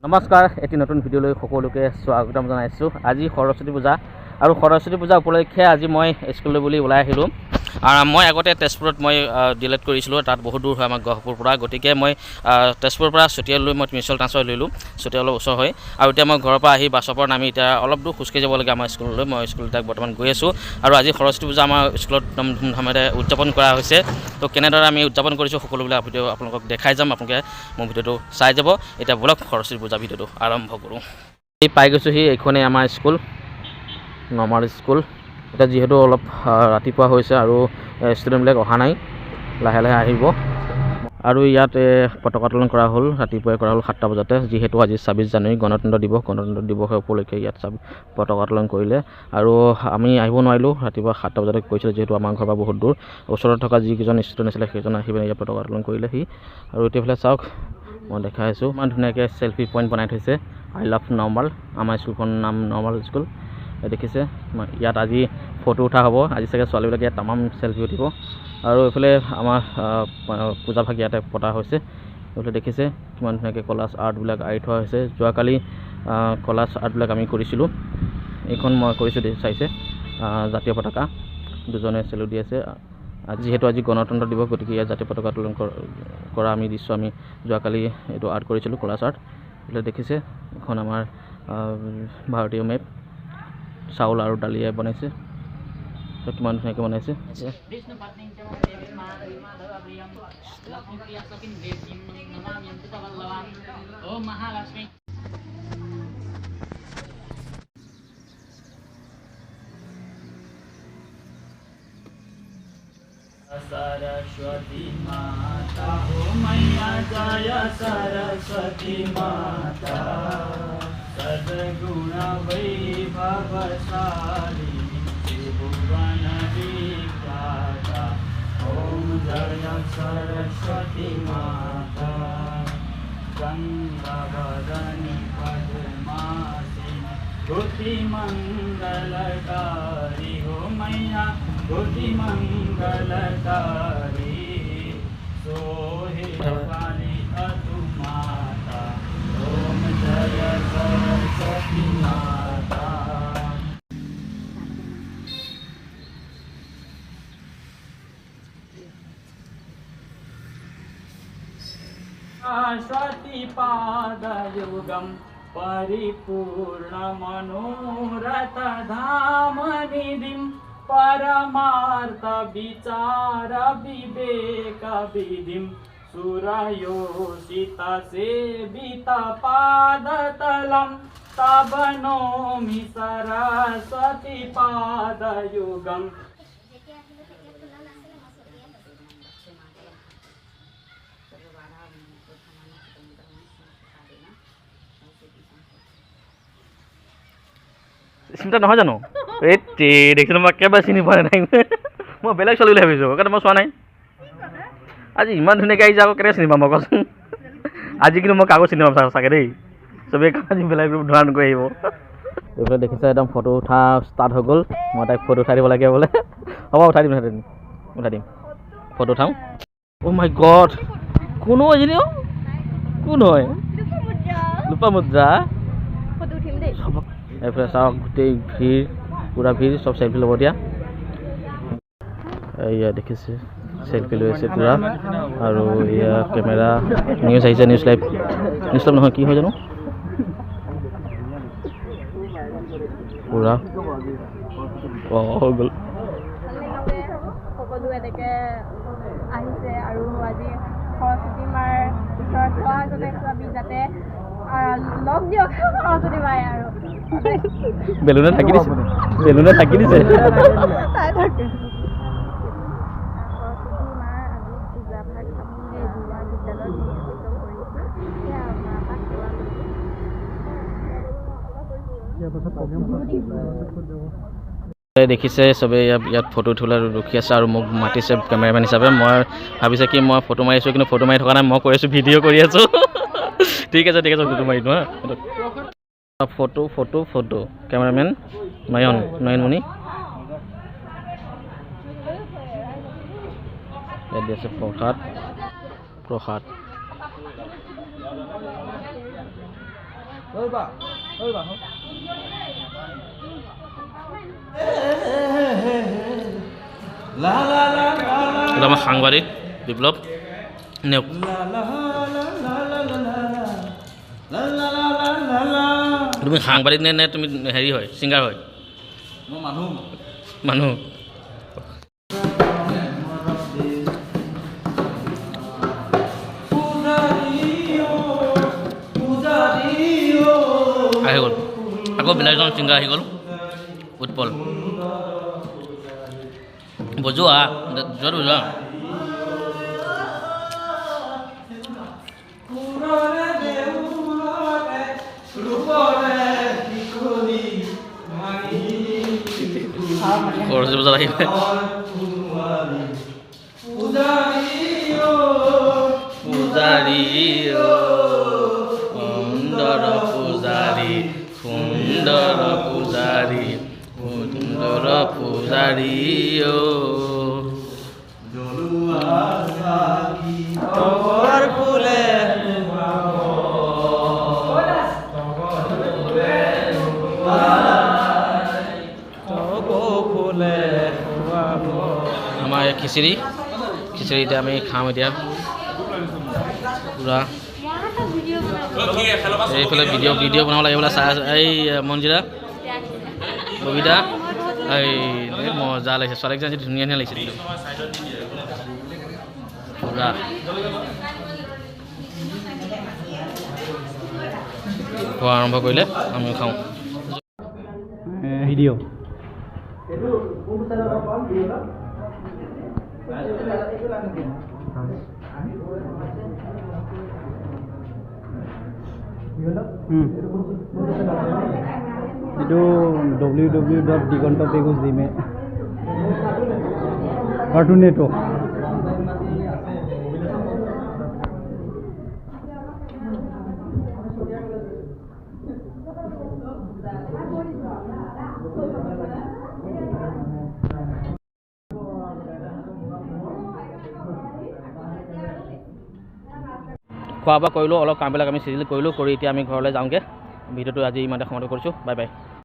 নমস্কাৰ, এটি নতুন ভিডিঅ'লৈ সকলোকে স্বাগতম জনাইছোঁ। আজি সৰস্বতী পূজা আৰু সৰস্বতী পূজা উপলক্ষে আজি মই স্কুললৈ বুলি ওলাই আহিলোঁ। মই আগতে তেজপুৰত মই ডিলেট কৰিছিলোঁ, তাত বহুত দূৰ হয় আমাৰ গহপুৰৰ পৰা। গতিকে মই তেজপুৰৰ পৰা চতিয়ালৈ মই মিছল ট্ৰান্সফাৰ লৈলোঁ, চতিয়া অলপ ওচৰ হয়। আৰু এতিয়া মই ঘৰৰ পৰা আহি বাছৰ পৰা নামি এতিয়া অলপ দূৰ খোজকাঢ়ি যাব লাগে আমাৰ স্কুললৈ। মই স্কুল তাক বৰ্তমান গৈ আছোঁ আৰু আজি সৰস্বতী পূজা আমাৰ স্কুলত একদম ধুমধামেৰে উদযাপন কৰা হৈছে। তো কেনেদৰে আমি উদযাপন কৰিছোঁ সকলোবিলাক ভিডিঅ' আপোনালোকক দেখাই যাম। আপোনালোকে মোৰ ভিডিঅ'টো চাই যাব। এতিয়া ব'লক সৰস্বতী পূজা ভিডিঅ'টো আৰম্ভ কৰোঁ। এই পাই গৈছোঁহি, এইখনেই আমাৰ স্কুল, নৰ্মাল স্কুল। এতিয়া যিহেতু অলপ ৰাতিপুৱা হৈছে আৰু ষ্টুডেণ্টবিলাক অহা নাই, লাহে লাহে আহিব। আৰু ইয়াত পতাকা উত্তোলন কৰা হ'ল, ৰাতিপুৱাই কৰা হ'ল 7টা বজাতে। যিহেতু আজি 26 জানুৱাৰী গণতন্ত্ৰ দিৱস উপলক্ষে ইয়াত পতাকা উত্তোলন কৰিলে। আৰু আমি আহিব নোৱাৰিলোঁ, ৰাতিপুৱা 7টা বজাতে কৈছিলোঁ, যিহেতু আমাৰ ঘৰৰ পৰা বহুত দূৰ। ওচৰত থকা যিকেইজন ষ্টুডেণ্ট আছিলে সেইজন আহি পিনে ইয়াত পতাকা উত্তোলন কৰিলেহি। আৰু এতিয়াফালে চাওক, মই দেখাই আছোঁ ইমান ধুনীয়াকৈ চেল্ফি পইণ্ট বনাই থৈছে। আই লাভ নৰ্মাল, আমাৰ স্কুলখনৰ নাম নৰ্মাল স্কুল। দেখিছে, ইয়াত আজি ফটো উঠা হ'ব। আজি চাগে ছোৱালীবিলাকে ইয়াত তামাম চেল্ফি উঠিব। আৰু এইফালে আমাৰ পূজা ভাগ ইয়াতে পতা হৈছে। এইফালে দেখিছে কিমান ধুনীয়াকৈ কলাছ আৰ্টবিলাক আঁৰি থোৱা হৈছে। যোৱাকালি কলাছ আৰ্টবিলাক আমি কৰিছিলোঁ। এইখন মই কৰিছোঁ, চাইছে, জাতীয় পতাকা দুজনে চেলুট দি আছে। যিহেতু আজি গণতন্ত্ৰ দিৱস, গতিকে ইয়াত জাতীয় পতাকা উত্তোলন কৰা আমি দৃশ্য আমি যোৱাকালি এইটো আৰ্ট কৰিছিলোঁ, কলাছ আৰ্ট। এইফালে দেখিছে এখন আমাৰ ভাৰতীয় মেপ, চাউল আৰু দালিয়ে বনাইছে। কিমান ধুনীয়াকৈ বনাইছে। सरस्वती माता हो मैया जय सरस्वती माता, सद्गुण वैभवशालिनी त्रिभुवन विख्याता। ओम जय सरस्वती माता, गंगावदनी पद्मासिनी बुद्धि मंगलकारी हो मैया, बुद्धि मंगलकारी। सोहे वाली अतु माता, ओम जय सरस्वती माता। सरस्वती पादयुगम परिपूर्ण मनोरथ धाम निधिं, परमार्थ विचार विवेक विधिं, सुरयोषित सेवित पादतलं, तव नौमि सरस्वती पादयुगम्। চিন্তা নহয় জানো? এই দেখিছিলোঁ, মই একেবাৰে চিনি পোৱা নাই। মই বেলেগ ছোৱালী বুলি ভাবিছোঁ, সেইকাৰণে মই চোৱা নাই। আজি ইমান ধুনীয়াকৈ আহিছে, আকৌ কেনেকৈ চিনি পাম মই কচোন? আজি কিন্তু মই কাকো চিনি পাম চাগে দেই, চবেই আজি বেলেগ ধৰা নকৈ আহিব। এইফালে দেখিছে একদম ফটো উঠা ষ্টাৰ্ট হৈ গ'ল। মই তাইক ফটো উঠাই দিব লাগে বোলে। হ'ব, উঠাই দিম ফটো উঠাম। অ' মাই গড, কোন এজনী? কোন হয়? লোপামুদ্ৰা। এইফালে চাওক, গোটেই ভিৰ, পূৰা ভিৰ, চব চেল্ফি ল'ব দিয়া। এয়া দেখিছে চেল্ফি লৈ আছে পূৰা। আৰু এয়া কেমেৰা, নিউজ আহিছে, নিউজ লাইভ নহয়, কি হয় জানো পূৰা হৈ গ'ল। সকলো এনেকৈ আহিছে আৰু আজি সৰস্বতী মাৰ ওচৰত সেৱা জনাইছোঁ আমি, যাতে লগ দিয়ক সৰস্বতী মায়ে। আৰু বেলুনে থাকি দিছে। সৰস্বতী মাৰ আজি পূজা ভাগ আমি যোৱা বিদ্যালয়ত অনুষ্ঠিত কৰিছোঁ। সেয়া আপোনাৰ পৰা সেৱা দেখিছে চবেই ইয়াত ফটো উঠিবলৈ ৰখি আছে আৰু মোক মাতিছে কেমেৰামেন হিচাপে। মই ভাবিছে কি মই ফটো মাৰিছোঁ, কিন্তু ফটো মাৰি থকা নাই, মই কৰি আছোঁ, ভিডিঅ' কৰি আছোঁ। ঠিক আছে, ফটো মাৰি দিওঁ হা। ফটো কেমেৰামেন নয়নমণি ইয়াত দি আছে। প্ৰসাদ এটা আমাৰ সাংবাদিক বিপ্লৱ নেওগ তুমি সাংবাদিক নে নে তুমি হেৰি হয় ছিংগাৰ হয় মানুহ আহি গ'ল আকৌ বেলেগ এজন ছিংগাৰ আহি গ'ল উৎপল বজোৱা য'ত বজোৱা সৰস্বতী পূজাত আহিলে পূজাৰী সুন্দৰ পূজাৰী সুন্দৰ পূজাৰী সুন্দৰ পূজাৰী আমাৰ খিচিৰি এতিয়া আমি খাম এতিয়া পূৰা এইফালে ভিডিঅ' বনাব লাগে বোলে চাই এই মঞ্জিৰা কবিতা এই মজা লাগিছে ছোৱালীকেইজনী আজি ধুনীয়া ধুনীয়া লাগিছে পূৰা খোৱা আৰম্ভ কৰিলে আমি খাওঁ video' itu www.digontopegus.me Cartoon Network খোৱা বোৱা কৰিলোঁ অলপ কামবিলাক আমি চিজিল কৰিলোঁ কৰি এতিয়া আমি ঘৰলৈ যাওঁগৈ ভিডিঅ'টো আজি ইমানতে সমাপ্ত কৰিছোঁ বাই বাই